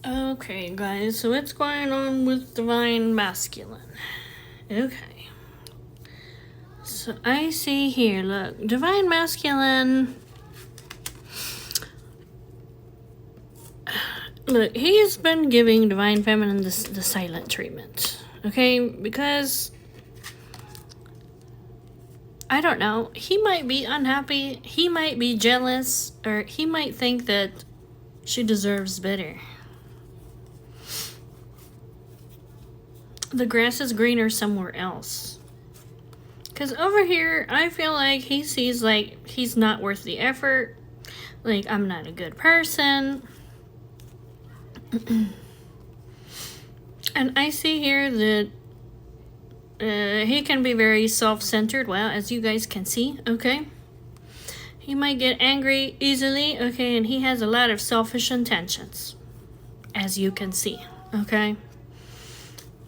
Okay, guys, so what's going on with Divine Masculine? Okay. So I see here, look, Divine Masculine. Look, he's been giving Divine Feminine the silent treatment. Okay, because I don't know, he might be unhappy, he might be jealous, or he might think that she deserves better. The grass is greener somewhere else. Because over here, I feel like he sees like he's not worth the effort. Like, I'm not a good person. And I see here that he can be very self-centered. Well, as you guys can see, okay? He might get angry easily, okay? And he has a lot of selfish intentions, as you can see, okay?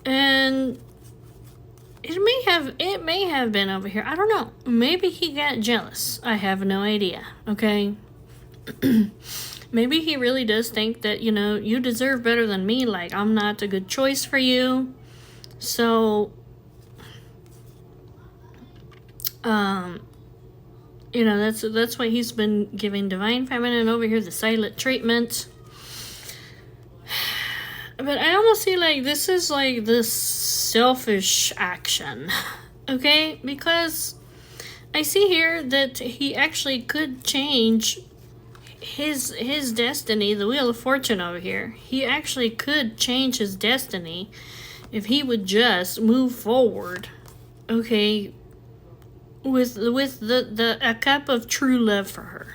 And it may have been over here. I don't know. Maybe he got jealous. I have no idea, okay? Maybe he really does think that, you know, you deserve better than me. Like, I'm not a good choice for you. So, you know, that's why he's been giving Divine Feminine over here the silent treatment. But I almost see like this is like this selfish action, okay? Because I see here that he actually could change his destiny, the Wheel of Fortune over here. He actually could change his destiny if he would just move forward, okay, with a cup of true love for her.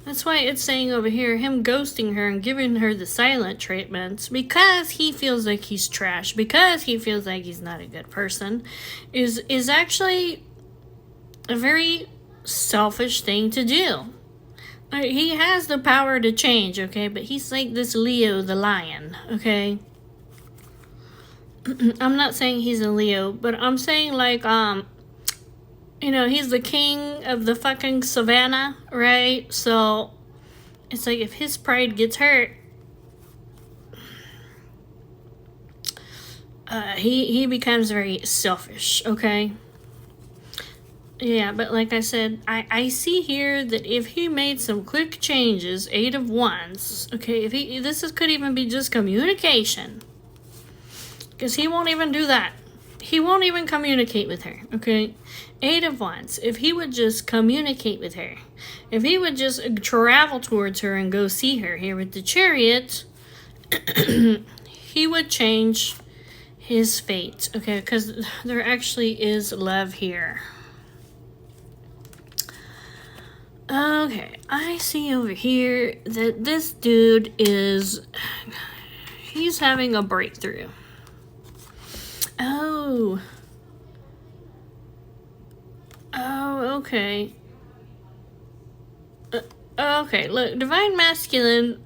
That's why it's saying over here, him ghosting her and giving her the silent treatments because he feels like he's trash, because he feels like he's not a good person, is actually a very selfish thing to do. He has the power to change, okay, but he's like this Leo the lion, okay? I'm not saying he's a Leo, but I'm saying like, you know, he's the king of the fucking savannah, right? So, it's like if his pride gets hurt, he becomes very selfish, okay? Yeah, but like I said, I see here that if he made some quick changes, 8 of Wands, okay, if this could even be just communication. Because he won't even do that. He won't even communicate with her, okay? 8 of Wands. If he would just communicate with her, if he would just travel towards her and go see her here with the Chariot, he would change his fate, okay? Because there actually is love here. Okay, I see over here that this dude he's having a breakthrough. Oh, okay. Okay, look, Divine Masculine.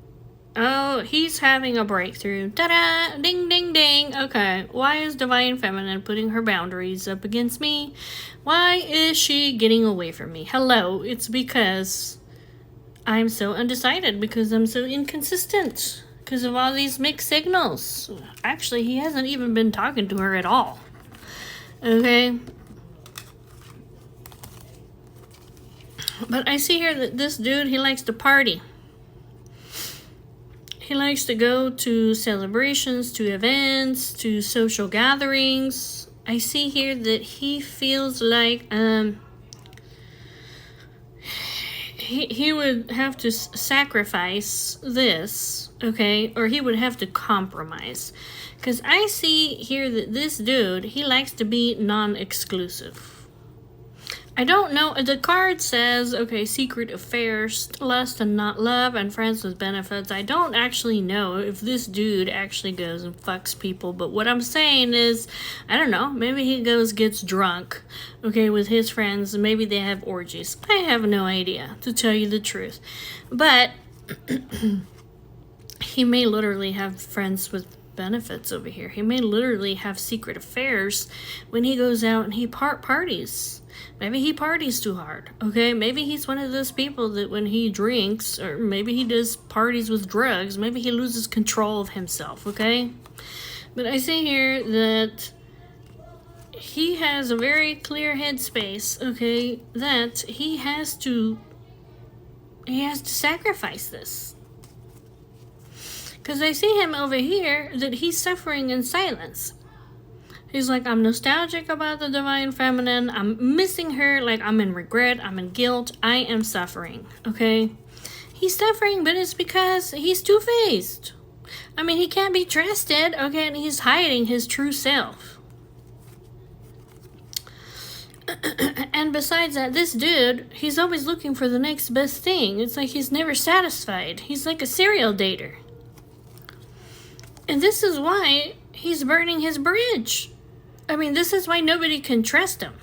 Oh, he's having a breakthrough. Ta-da! Ding, ding, ding. Okay, why is Divine Feminine putting her boundaries up against me? Why is she getting away from me? Hello, it's because I'm so undecided, because I'm so inconsistent, because of all these mixed signals. Actually, he hasn't even been talking to her at all. Okay? But I see here that this dude, he likes to party. He likes to go to celebrations, to events, to social gatherings. I see here that he feels like he would have to sacrifice this, okay? Or he would have to compromise. Because I see here that this dude, he likes to be non-exclusive. I don't know. The card says, okay, secret affairs, lust and not love, and friends with benefits. I don't actually know if this dude actually goes and fucks people, but what I'm saying is, I don't know, maybe he gets drunk, okay, with his friends, and maybe they have orgies. I have no idea, to tell you the truth. But he may literally have friends with benefits over here. He may literally have secret affairs when he goes out and he parties. Maybe he parties too hard, okay? Maybe he's one of those people that when he drinks, or maybe he does parties with drugs, maybe he loses control of himself, okay? But I see here that he has a very clear headspace, okay, that he has to sacrifice this. Because I see him over here that he's suffering in silence. He's like, I'm nostalgic about the divine feminine. I'm missing her. Like, I'm in regret. I'm in guilt. I am suffering. Okay? He's suffering, but it's because he's two-faced. I mean, he can't be trusted. Okay? And he's hiding his true self. And besides that, this dude, he's always looking for the next best thing. It's like he's never satisfied. He's like a serial dater. And this is why he's burning his bridge. I mean, this is why nobody can trust him.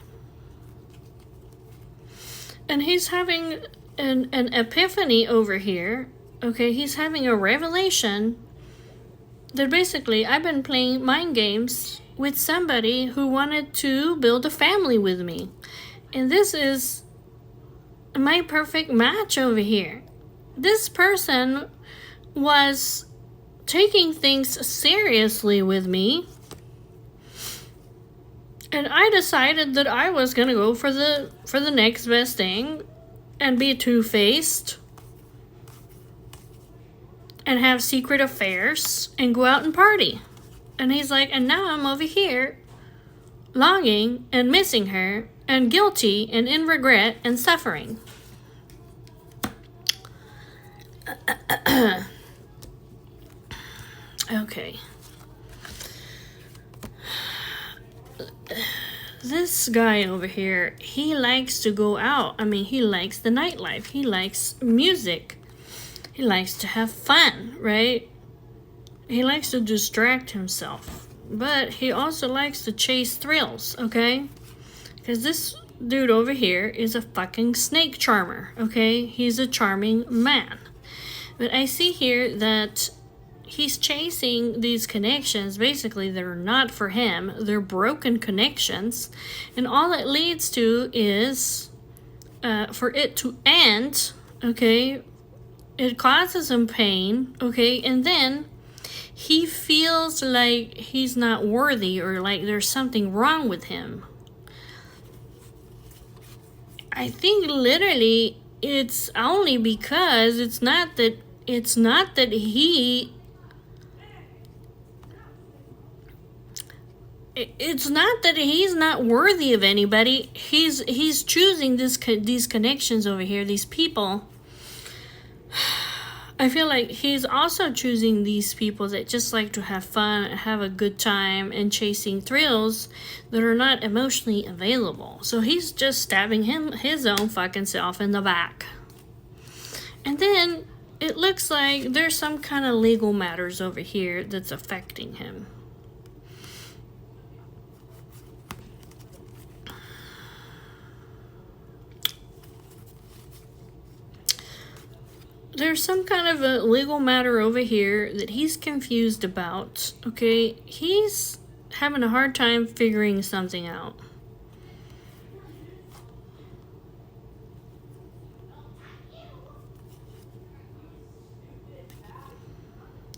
And he's having an epiphany over here. Okay, he's having a revelation that basically I've been playing mind games with somebody who wanted to build a family with me. And this is my perfect match over here. This person was taking things seriously with me, and I decided that I was gonna go for the next best thing and be two-faced and have secret affairs and go out and party. And he's like, and now I'm over here longing and missing her and guilty and in regret and suffering. Okay. This guy over here, he likes to go out. I mean, he likes the nightlife. He likes music. He likes to have fun, right? He likes to distract himself. But he also likes to chase thrills, okay? Because this dude over here is a fucking snake charmer, okay? He's a charming man. But I see here that he's chasing these connections, basically, that are not for him. They're broken connections. And all it leads to is for it to end, okay? It causes him pain, okay? And then he feels like he's not worthy or like there's something wrong with him. I think literally it's only because it's not that he... It's not that he's not worthy of anybody. He's choosing these connections over here, these people. I feel like he's also choosing these people that just like to have fun, have a good time, and chasing thrills that are not emotionally available. So he's just stabbing his own fucking self in the back. And then it looks like there's some kind of legal matters over here that's affecting him. There's some kind of a legal matter over here that he's confused about, okay? He's having a hard time figuring something out.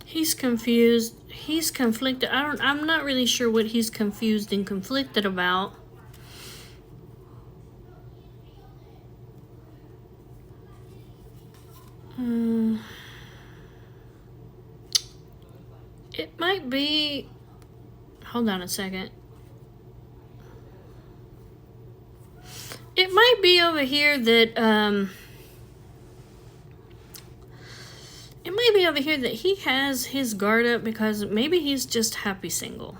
He's confused. He's conflicted. I'm not really sure what he's confused and conflicted about. It might be... Hold on a second. It might be over here that, It might be over here that he has his guard up because maybe he's just happy single.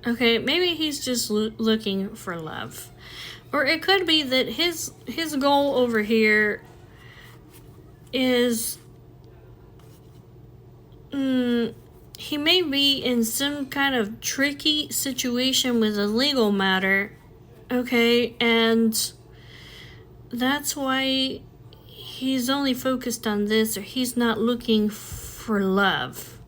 Okay, maybe he's just looking for love. Or it could be that his goal over here is... he may be in some kind of tricky situation with a legal matter, okay, and that's why he's only focused on this, or he's not looking for love.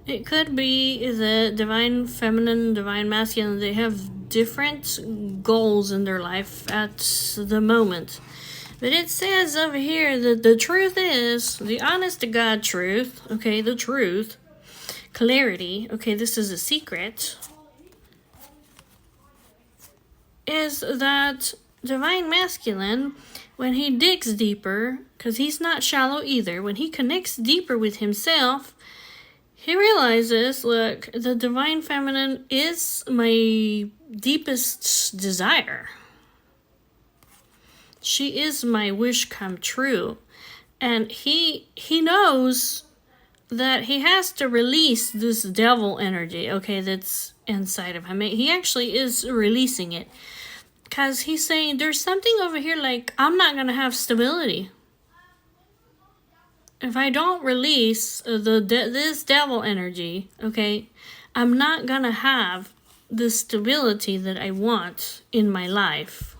It could be the divine feminine, divine masculine, they have different goals in their life at the moment. But it says over here that the truth is, the honest to God truth, okay, the truth, clarity, okay, this is a secret, is that divine masculine, when he digs deeper, because he's not shallow either, when he connects deeper with himself, he realizes, look, the divine feminine is my deepest desire. She is my wish come true. And he knows that he has to release this devil energy, okay, that's inside of him. He actually is releasing it. Because he's saying, there's something over here like, I'm not going to have stability. If I don't release this devil energy, okay, I'm not going to have the stability that I want in my life.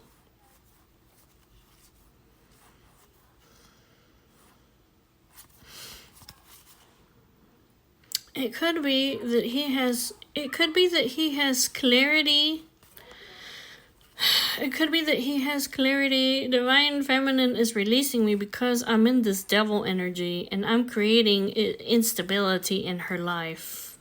It could be that he has clarity. It could be that he has clarity. Divine feminine is releasing me because I'm in this devil energy and I'm creating instability in her life.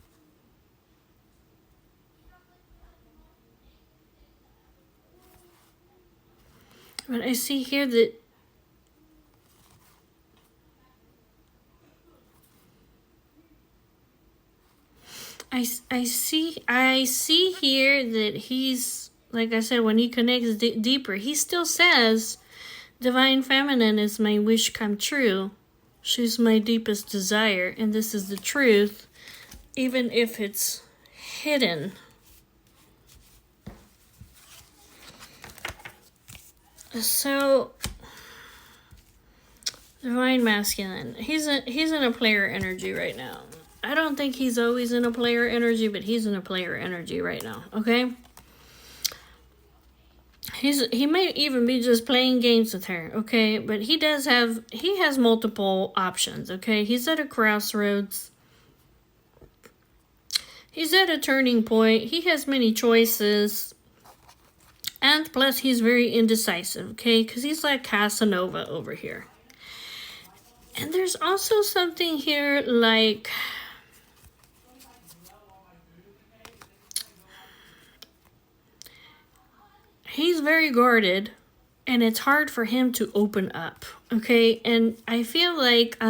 But I see here that I see here that he's, like I said, when he connects deeper, he still says, divine feminine is my wish come true. She's my deepest desire, and this is the truth, even if it's hidden. So, divine masculine, he's in a player energy right now. I don't think he's always in a player energy, but he's in a player energy right now, okay? He may even be just playing games with her, okay? But he has multiple options, okay? He's at a crossroads. He's at a turning point. He has many choices. And plus, he's very indecisive, okay? Because he's like Casanova over here. And there's also something here like... he's very guarded, and it's hard for him to open up, okay? And I feel like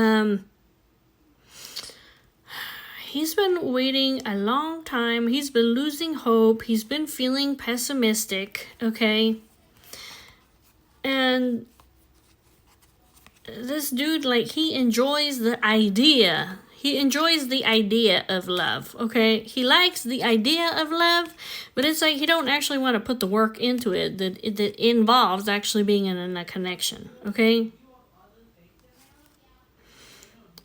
he's been waiting a long time. He's been losing hope. He's been feeling pessimistic, okay? And this dude, like, he enjoys the idea. He enjoys the idea of love, okay? He likes the idea of love, but it's like he don't actually want to put the work into it that involves actually being in a connection, okay?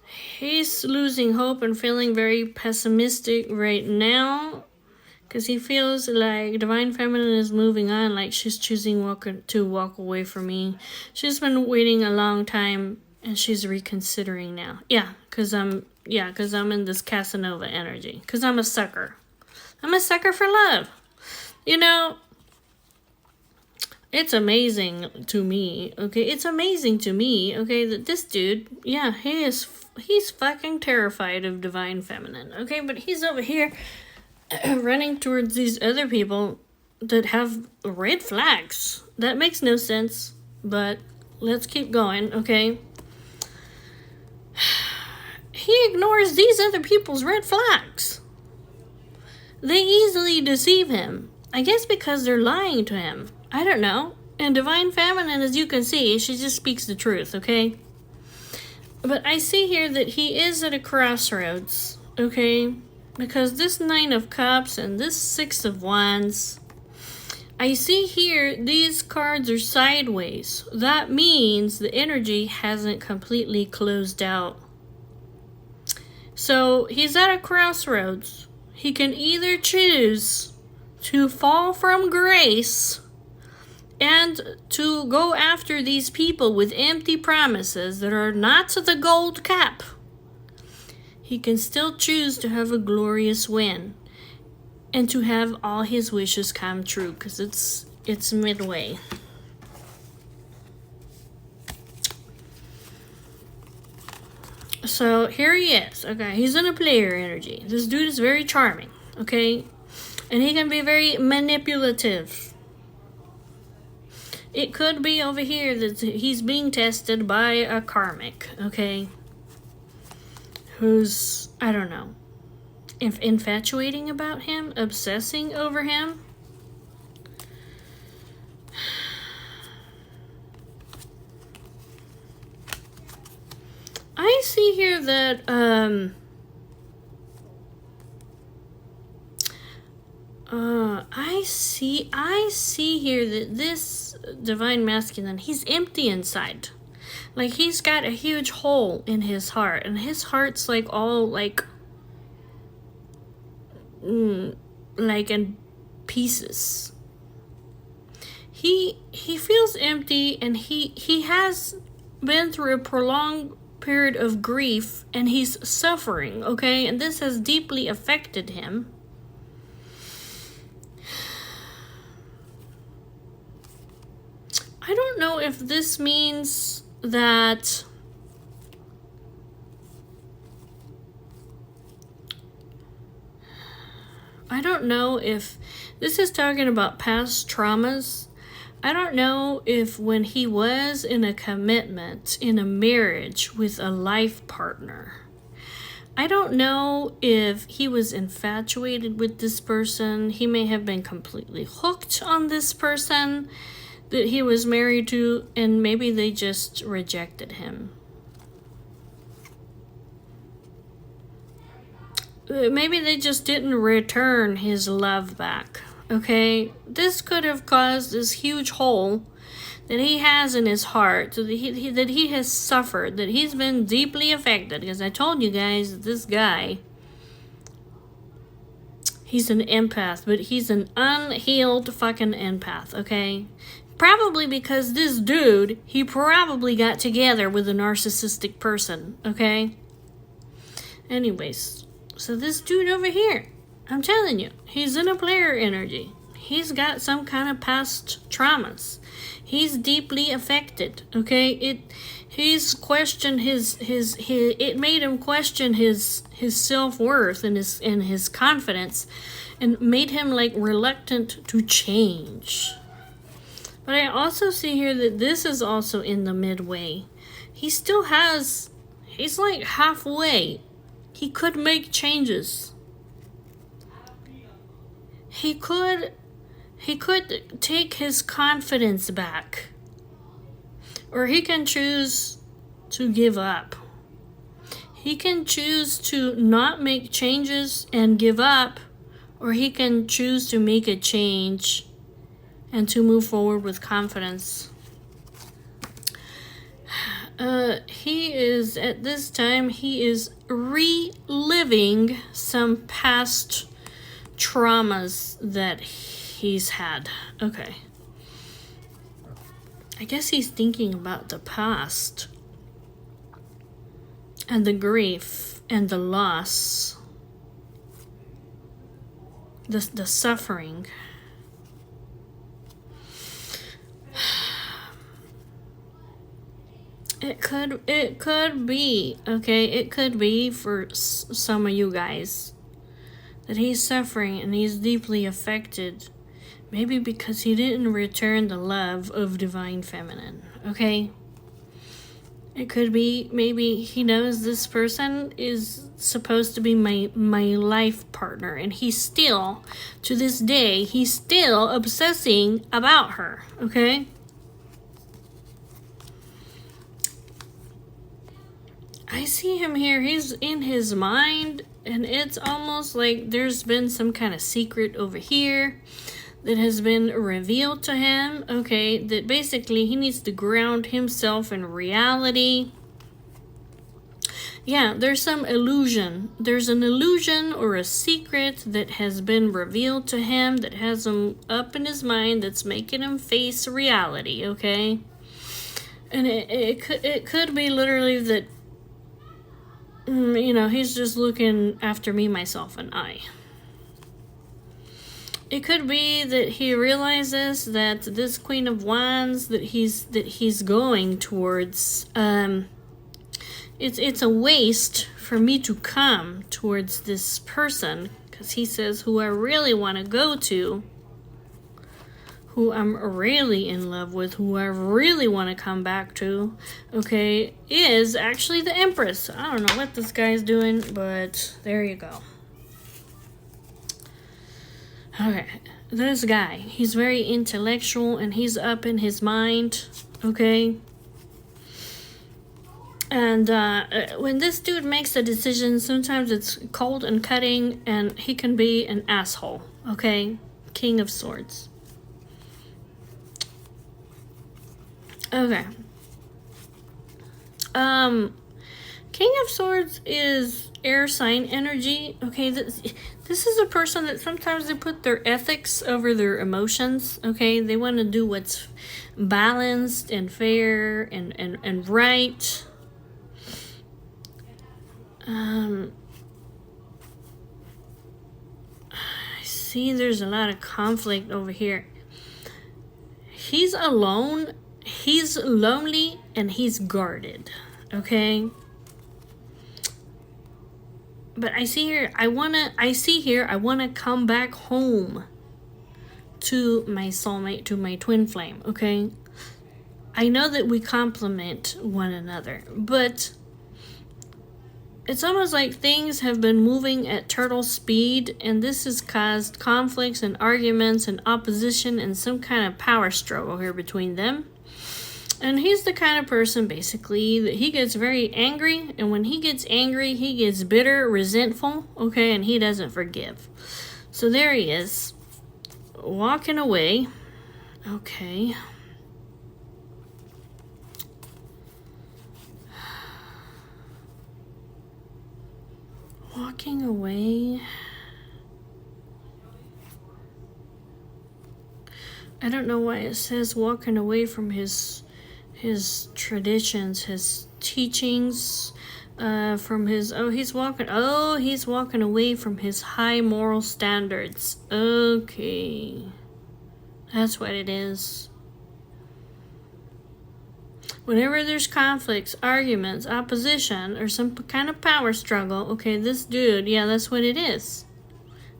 He's losing hope and feeling very pessimistic right now because he feels like divine feminine is moving on, like she's choosing to walk away from me. She's been waiting a long time and she's reconsidering now. Yeah, because I'm in this Casanova energy. Because I'm a sucker. I'm a sucker for love. You know, it's amazing to me, okay? It's amazing to me, okay, that this dude, yeah, he's fucking terrified of divine feminine, okay? But he's over here running towards these other people that have red flags. That makes no sense, but let's keep going, okay? He ignores these other people's red flags. They easily deceive him. I guess because they're lying to him. I don't know. And divine feminine, as you can see, she just speaks the truth, okay? But I see here that he is at a crossroads, okay? Because this 9 of Cups and this 6 of Wands, I see here these cards are sideways. That means the energy hasn't completely closed out. So he's at a crossroads. He can either choose to fall from grace and to go after these people with empty promises that are not the gold cup. he can still choose to have a glorious win and to have all his wishes come true, because it's midway. So here he is. Okay, he's in a player energy. This dude is very charming. Okay, and he can be very manipulative. It could be over here that he's being tested by a karmic. Okay, who's, I don't know, infatuating about him, obsessing over him. I see here that I see here that this divine masculine, he's empty inside. Like, he's got a huge hole in his heart, and his heart's like all like in pieces. He feels empty, and he has been through a prolonged period of grief, and he's suffering, okay? And this has deeply affected him. I don't know if this means that I don't know if this is talking about past traumas. I don't know if when he was in a commitment, in a marriage with a life partner, I don't know if he was infatuated with this person. He may have been completely hooked on this person that he was married to, and maybe they just rejected him. Maybe they just didn't return his love back. Okay, this could have caused this huge hole that he has in his heart, so that he has suffered, that he's been deeply affected. Because I told you guys that this guy, he's an empath, but he's an unhealed fucking empath. Okay, probably because this dude, he probably got together with a narcissistic person. Okay. Anyways, so this dude over here, I'm telling you, he's in a player energy. He's got some kind of past traumas. He's deeply affected. Okay, he's questioned his it made him question his self-worth and his confidence, and made him like reluctant to change. But I also see here that this is also in the midway. He still has, he's like halfway. He could make changes. He could take his confidence back. Or he can choose to give up. He can choose to not make changes and give up, or he can choose to make a change and to move forward with confidence. He is, at this time, he is reliving some past traumas that he's had. Okay. I guess he's thinking about the past and the grief and the loss, the suffering. It could be, okay, it could be for some of you guys that he's suffering and he's deeply affected. Maybe because he didn't return the love of divine feminine, okay? It could be maybe he knows this person is supposed to be my life partner, and he's still, to this day, he's still obsessing about her, okay? I see him here, he's in his mind, and it's almost like there's been some kind of secret over here that has been revealed to him, okay, that basically he needs to ground himself in reality. Yeah, there's some illusion. There's an illusion or a secret that has been revealed to him that has him up in his mind, that's making him face reality, okay? And it could be literally that You know, he's just looking after me, myself, and I. It could be that he realizes that this Queen of Wands that he's going towards, it's a waste for me to come towards this person, because he says who I really want to go to, who I'm really in love with, who I really want to come back to, okay, is actually the Empress. I don't know what this guy's doing, but there you go. Okay, this guy, he's very intellectual and he's up in his mind, okay? And when this dude makes a decision, sometimes it's cold and cutting and he can be an asshole, okay? King of Swords. Okay. King of Swords is air sign energy. Okay, this is a person that sometimes they put their ethics over their emotions. Okay, they want to do what's balanced and fair and right. I see there's a lot of conflict over here. He's alone, he's lonely, and he's guarded. Okay? But I see here, I wanna come back home to my soulmate, to my twin flame, okay? I know that we complement one another, but it's almost like things have been moving at turtle speed, and this has caused conflicts and arguments and opposition and some kind of power struggle here between them. And he's the kind of person, basically, that he gets very angry, and when he gets angry, he gets bitter, resentful, okay, and he doesn't forgive. So there he is, walking away, okay. Walking away. I don't know why it says walking away from his traditions, his teachings, from his, he's walking away from his high moral standards. Okay. That's what it is. Whenever there's conflicts, arguments, opposition, or some kind of power struggle, okay, this dude, yeah, that's what it is.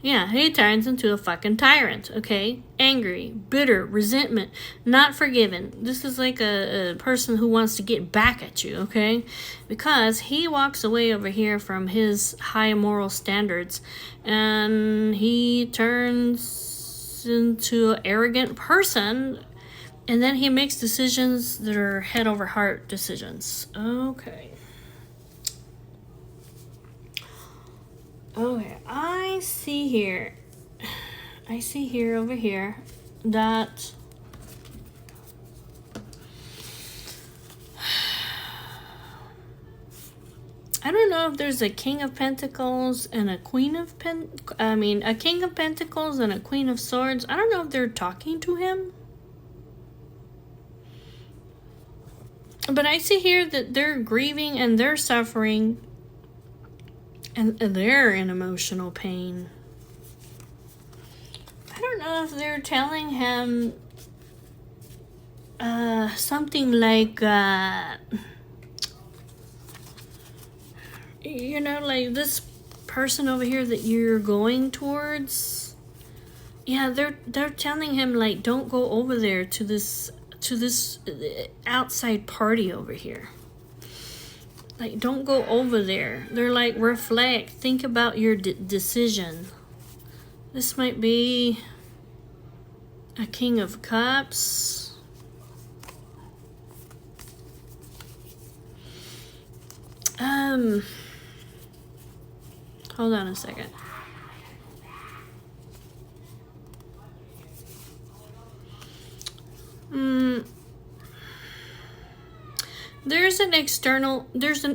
Yeah, he turns into a fucking tyrant, okay? Angry, bitter, resentment, not forgiven. This is like a person who wants to get back at you, okay? Because he walks away over here from his high moral standards and he turns into an arrogant person, and then he makes decisions that are head over heart decisions. Okay. Okay, I see here over here that I don't know if there's a King of Pentacles and a Queen of a King of Pentacles and a Queen of Swords. I don't know if they're talking to him. But I see here that they're grieving and they're suffering. And they're in emotional pain. I don't know if they're telling him something like, you know, like this person over here that you're going towards. Yeah, they're telling him, like, don't go over there to this outside party over here. Like, don't go over there. They're like, reflect. Think about your decision. This might be a King of Cups. Hold on a second. There's an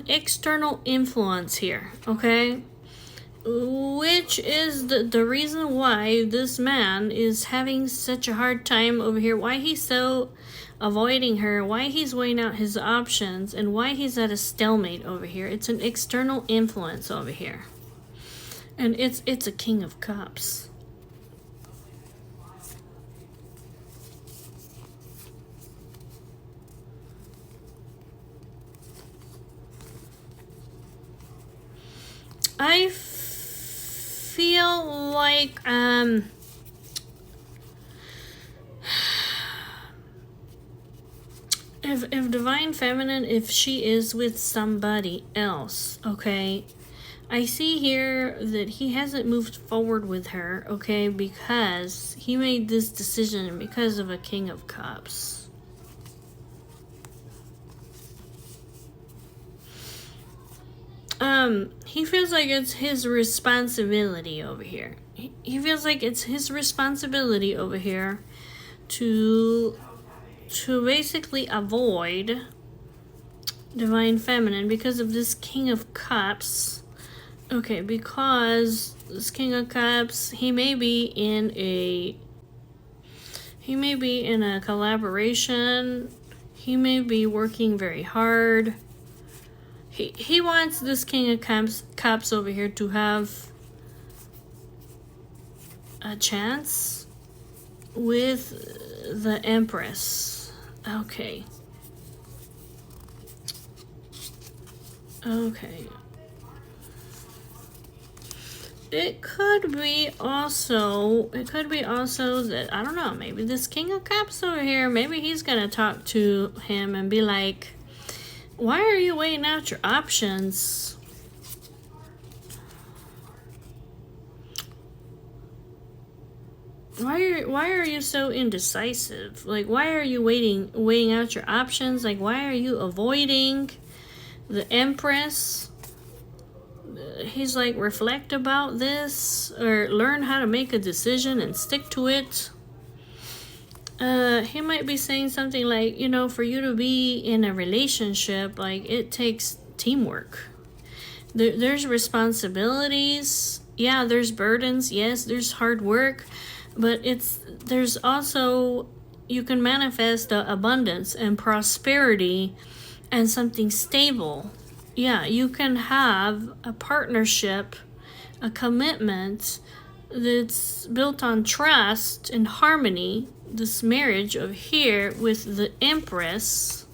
external influence here, okay? which is the reason why this man is having such a hard time over here, why he's so avoiding her, why he's weighing out his options, and why he's at a stalemate over here. It's an external influence over here. And it's a King of Cups. I feel like if Divine Feminine, if she is with somebody else, okay, I see here that he hasn't moved forward with her, okay, because he made this decision because of a King of Cups. He feels like it's his responsibility over here. He feels like it's his responsibility over here to basically avoid Divine Feminine because of this King of Cups. Okay, because this King of Cups, he may be in a collaboration. He may be working very hard. He wants this King of Cups over here to have a chance with the Empress. Okay. Okay. It could be also that, I don't know, maybe this King of Cups over here, maybe he's gonna talk to him and be like, why are you weighing out your options? Why are you so indecisive? Like, why are you weighing out your options? Like, why are you avoiding the Empress? He's like, reflect about this, or learn how to make a decision and stick to it. He might be saying something like, you know, for you to be in a relationship, like, it takes teamwork. There's responsibilities. Yeah, there's burdens. Yes, there's hard work. But there's also, you can manifest the abundance and prosperity and something stable. Yeah, you can have a partnership, a commitment that's built on trust and harmony. This marriage over here with the Empress.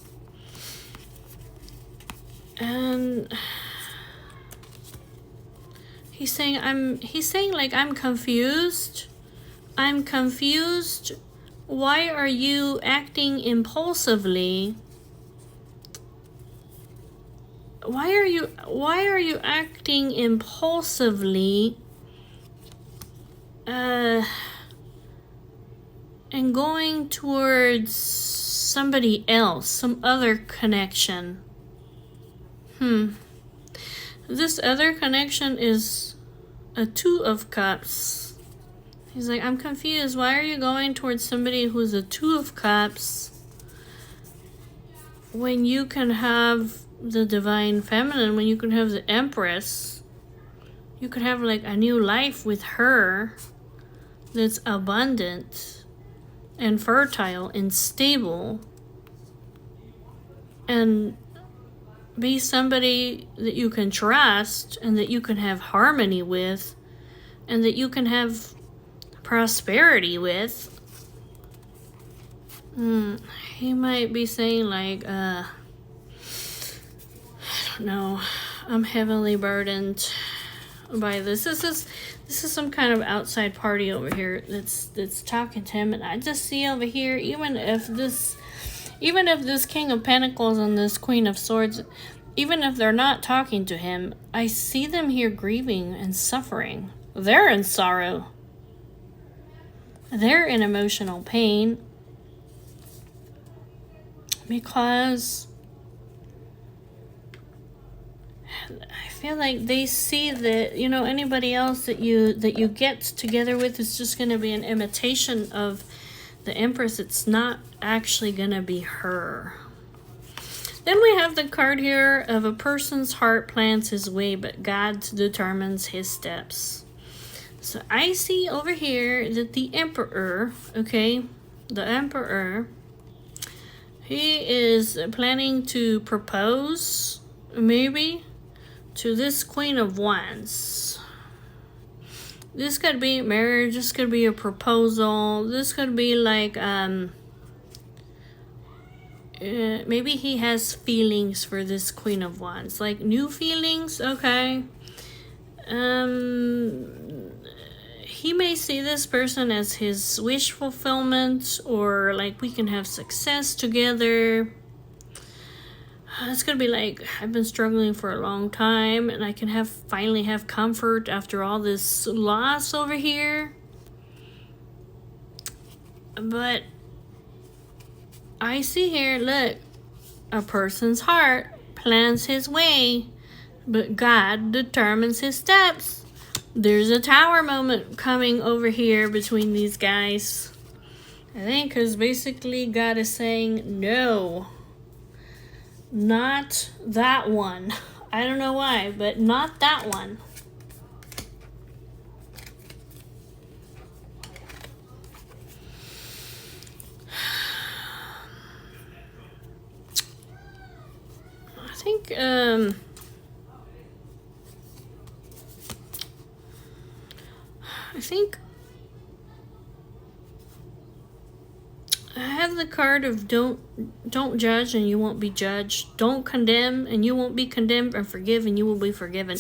And he's saying like, I'm confused. I'm confused. Why are you acting impulsively? Why are you acting impulsively? And going towards somebody else, some other connection. This other connection is a Two of Cups. He's like, I'm confused. Why are you going towards somebody who's a Two of Cups when you can have the Divine Feminine, when you can have the Empress? You could have like a new life with her that's abundant and fertile and stable, and be somebody that you can trust and that you can have harmony with and that you can have prosperity with. He might be saying like, I don't know, I'm heavily burdened by this. This is some kind of outside party over here that's talking to him, and I just see over here, even if this King of Pentacles and this Queen of Swords, even if they're not talking to him, I see them here grieving and suffering. They're in sorrow. They're in emotional pain because I feel like they see that, you know, anybody else that you get together with is just going to be an imitation of the Empress. It's not actually going to be her. Then we have the card here of a person's heart plans his way, but God determines his steps. So I see over here that the Emperor, okay, the Emperor, he is planning to propose, maybe, to this Queen of Wands. This could be marriage, this could be a proposal, this could be like, maybe he has feelings for this Queen of Wands, like new feelings, okay. He may see this person as his wish fulfillment, or like we can have success together. It's gonna be like, I've been struggling for a long time and I can finally have comfort after all this loss over here. But I see here, look, a person's heart plans his way, but God determines his steps. There's a tower moment coming over here between these guys. I think because basically God is saying, no, not that one. I don't know why, but not that one. I think I have the card of don't judge and you won't be judged. Don't condemn and you won't be condemned, and forgive and you will be forgiven.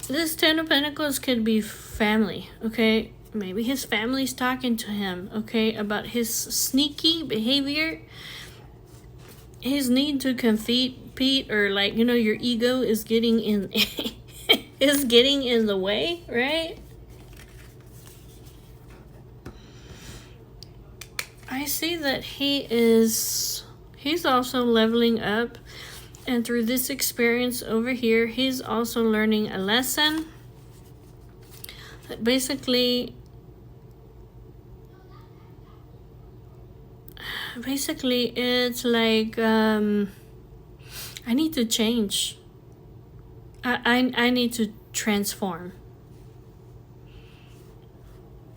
This Ten of Pentacles could be family, okay? Maybe his family's talking to him, okay, about his sneaky behavior, his need to compete, or like, you know, your ego is getting in is getting in the way, right? I see that he's also leveling up, and through this experience over here, he's also learning a lesson. Basically it's like, I need to change. I need to transform.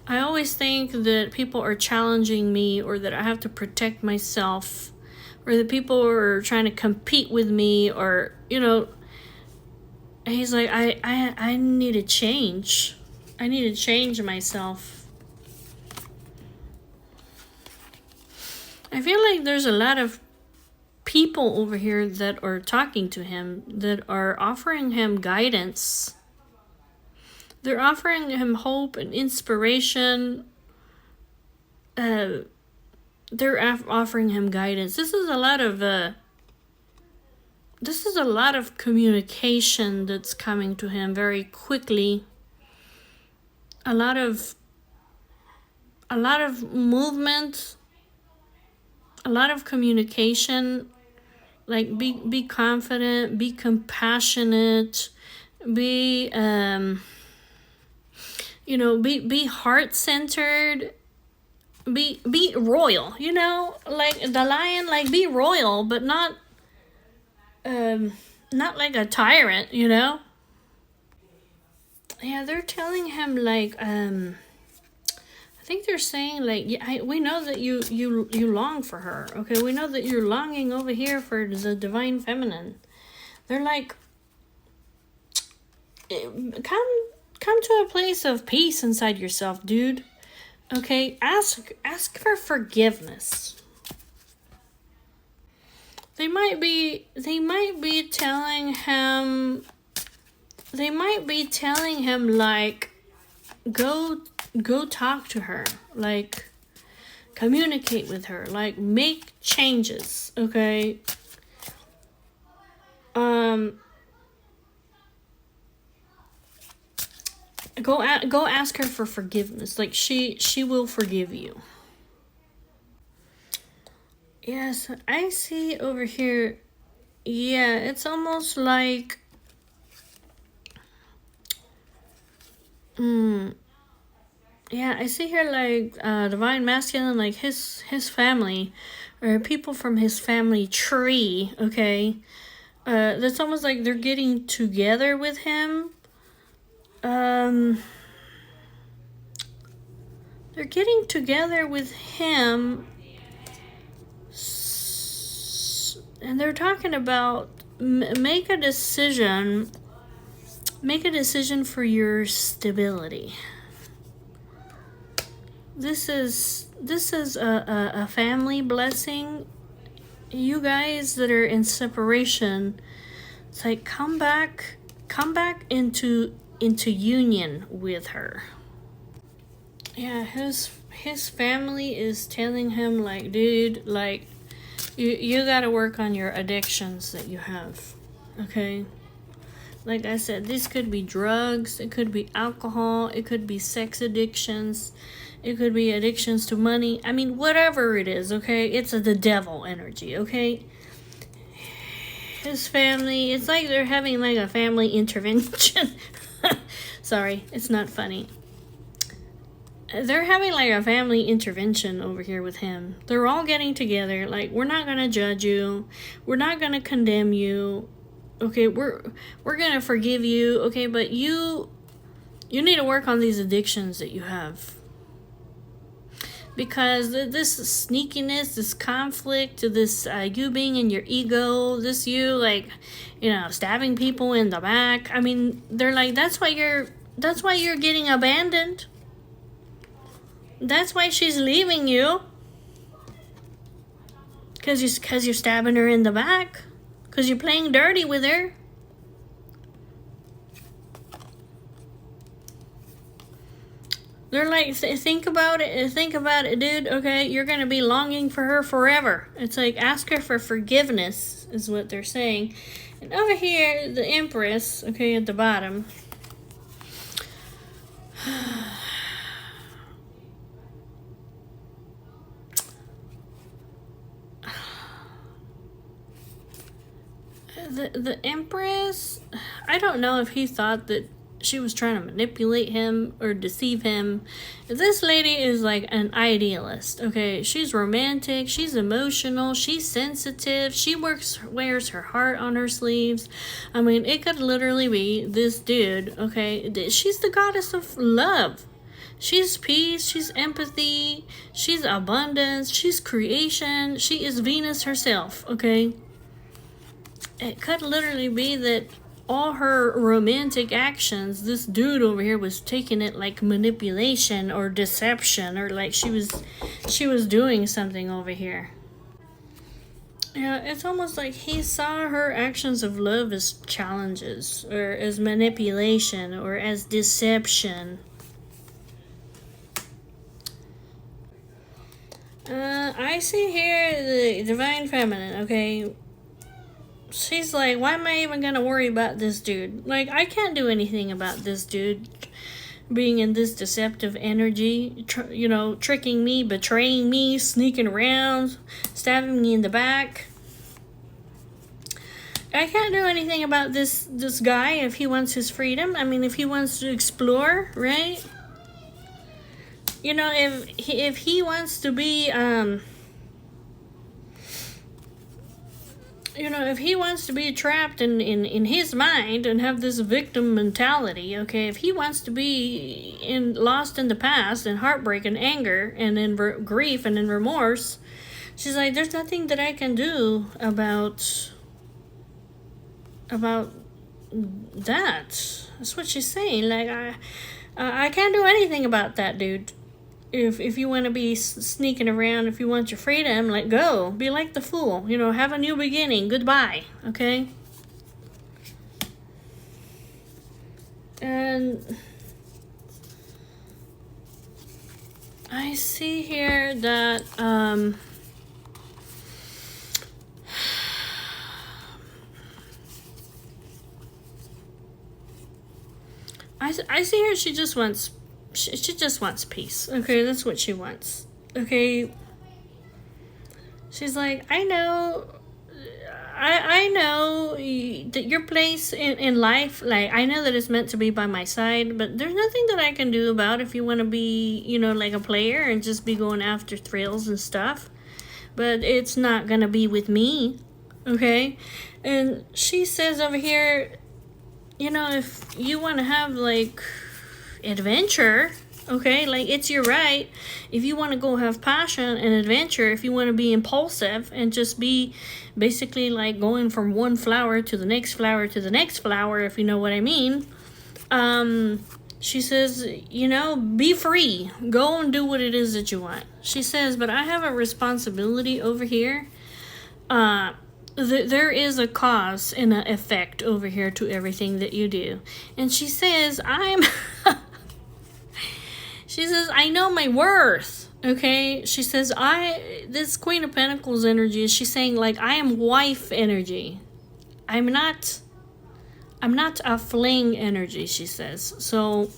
I always think that people are challenging me, or that I have to protect myself, or that people are trying to compete with me, or, you know, he's like, I need to change. I need to change myself. I feel like there's a lot of people over here that are talking to him, that are offering him guidance. They're offering him hope and inspiration. They're offering him guidance. This is a lot of communication that's coming to him very quickly. A lot of movement, a lot of communication. Like, be confident, be compassionate, be be heart-centered, be royal, you know, like the lion, like be royal, but not like a tyrant, you know. Yeah, they're telling him like, I think they're saying like, yeah, we know that you long for her, okay? We know that you're longing over here for the divine feminine. They're like, come to a place of peace inside yourself, dude. Okay, ask for forgiveness. They might be telling him like, go talk to her, like communicate with her, like make changes, okay? Go ask her for forgiveness. Like she will forgive you. Yes, I see over here. Yeah, it's almost like yeah, I see here like divine masculine, like his family or people from his family tree, okay? That's almost like they're getting together with him. They're getting together with him, and they're talking about make a decision for your stability. This is a family blessing. You guys that are in separation, it's like come back into union with her. Yeah, his family is telling him, like, dude, like, you gotta work on your addictions that you have, okay? Like I said, this could be drugs, it could be alcohol, it could be sex addictions, it could be addictions to money. I mean, whatever it is, okay? It's the devil energy, okay? His family, it's like they're having like a family intervention. Sorry, it's not funny. They're having like a family intervention over here with him. They're all getting together, like, we're not gonna judge you, we're not gonna condemn you, okay? We're gonna forgive you, okay? But you need to work on these addictions that you have, because this sneakiness, this conflict, this you being in your ego, this you, like, you know, stabbing people in the back. I mean, they're like, that's why you're getting abandoned. That's why she's leaving you. Because you're stabbing her in the back. Because you're playing dirty with her. They're like, think about it, dude, okay? You're going to be longing for her forever. It's like, ask her for forgiveness, is what they're saying. And over here, the Empress, okay, at the bottom. The Empress, I don't know if he thought that she was trying to manipulate him or deceive him. This lady is like an idealist, okay? She's romantic, she's emotional, she's sensitive, she wears her heart on her sleeves. I mean, it could literally be this dude, okay? She's the goddess of love. She's peace, she's empathy, she's abundance, she's creation, she is Venus herself, okay? It could literally be that all her romantic actions, this dude over here was taking it like manipulation or deception, or like she was doing something over here. Yeah, it's almost like he saw her actions of love as challenges, or as manipulation, or as deception. I see here the Divine Feminine, okay? She's like, why am I even gonna worry about this dude? Like, I can't do anything about this dude being in this deceptive energy, tricking me, betraying me, sneaking around, stabbing me in the back. I can't do anything about this guy if he wants his freedom. I mean, if he wants to explore, right? You know, if he wants to be, if he wants to be trapped in his mind and have this victim mentality, okay, if he wants to be lost in the past and heartbreak and anger and in grief and in remorse, she's like, there's nothing that I can do about that. That's what she's saying. Like, I can't do anything about that, dude. If you want to be sneaking around, if you want your freedom, let go. Be like the fool. Have a new beginning. Goodbye. Okay? And I see here that, I see here she just wants peace. Okay, that's what she wants. Okay, she's like, I know that your place in life, like, I know that it's meant to be by my side, but there's nothing that I can do about if you want to be, like a player and just be going after thrills and stuff. but it's not gonna be with me. Okay? And she says over here, you know, if you want to have like adventure, okay, like it's your right. If you want to go have passion and adventure, if you want to be impulsive and just be basically like going from one flower to the next flower to the next flower, if you know what I mean. She says, you know, be free. Go and do what it is that you want. She says, but I have a responsibility over here. There is a cause and an effect over here to everything that you do. And she says, she says, I know my worth. Okay? She says, this Queen of Pentacles energy, she's saying, like, I am wife energy. I'm not a fling energy, she says. So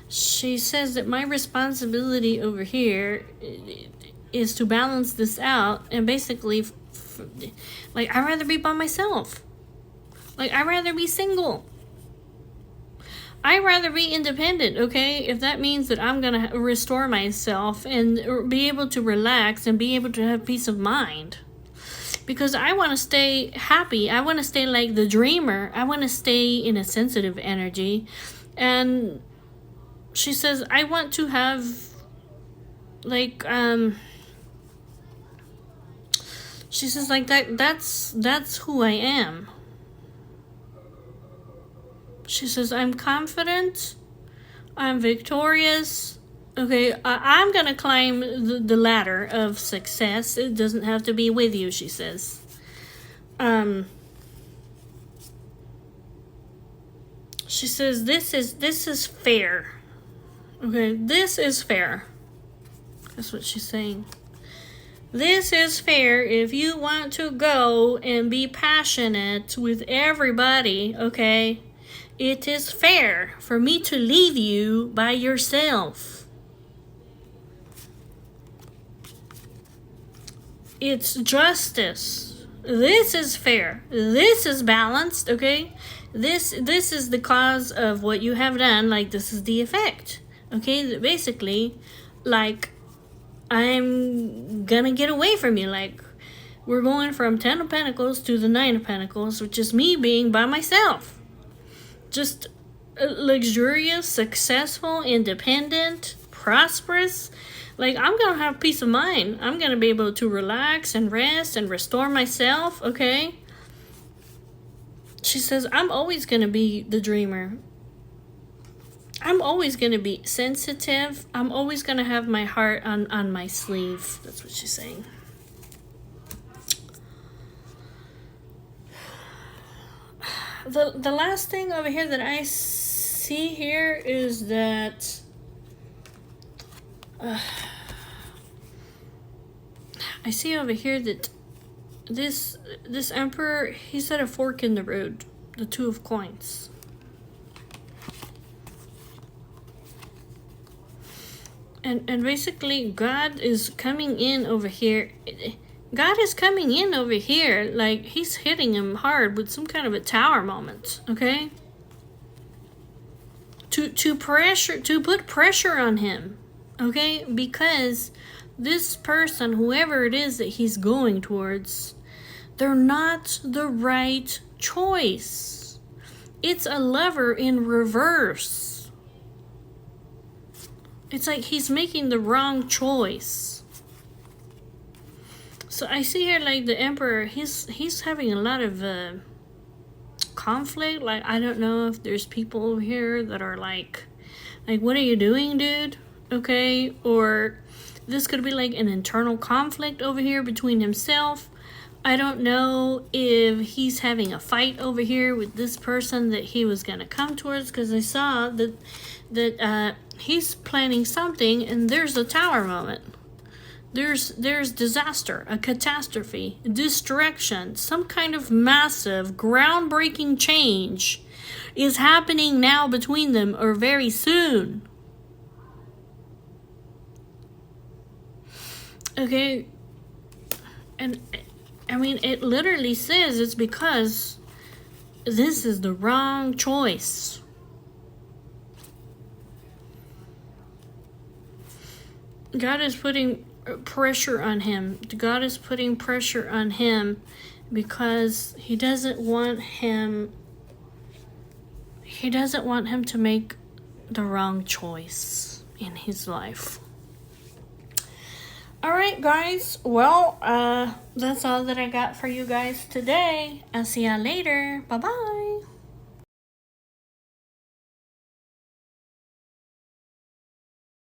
she says that my responsibility over here is to balance this out and basically, like, I'd rather be by myself. Like, I'd rather be single. I'd rather be independent, okay? If that means that I'm going to restore myself and be able to relax and be able to have peace of mind. Because I want to stay happy. I want to stay like the dreamer. I want to stay in a sensitive energy. And she says, I want to have, like, she says, like, that's who I am. She says, I'm confident. I'm victorious. Okay, I'm going to climb the ladder of success. It doesn't have to be with you, she says. She says, this is fair. Okay, this is fair. That's what she's saying. This is fair if you want to go and be passionate with everybody, okay? It is fair for me to leave you by yourself. It's justice. This is fair. This is balanced, okay? This is the cause of what you have done. Like, this is the effect. Okay? Basically, like, I'm gonna get away from you. Like, we're going from 10 of Pentacles to the 9 of Pentacles, which is me being by myself. Just luxurious, successful, independent, prosperous. Like, I'm going to have peace of mind. I'm going to be able to relax and rest and restore myself, okay? She says, I'm always going to be the dreamer. I'm always going to be sensitive. I'm always going to have my heart on my sleeve. That's what she's saying. The last thing over here that I see here is that I see over here that this emperor, he's at a fork in the road, the 2 of coins. And basically God is coming in over here. God is coming in over here, like he's hitting him hard with some kind of a tower moment, okay? To put pressure on him, okay? Because this person, whoever it is that he's going towards, they're not the right choice. It's a Lover in reverse. It's like he's making the wrong choice. So I see here, like, the Emperor, he's having a lot of conflict. Like, I don't know if there's people over here that are like, what are you doing, dude? Okay? Or this could be like an internal conflict over here between himself. I don't know if he's having a fight over here with this person that he was going to come towards, because I saw that he's planning something and there's a tower moment. There's disaster, a catastrophe, destruction, some kind of massive, groundbreaking change is happening now between them, or very soon. Okay, and I mean, it literally says it's because this is the wrong choice. God is putting pressure on him. God is putting pressure on him because he doesn't want him to make the wrong choice in his life. Alright guys, well, that's all that I got for you guys today. I'll see ya later. Bye bye.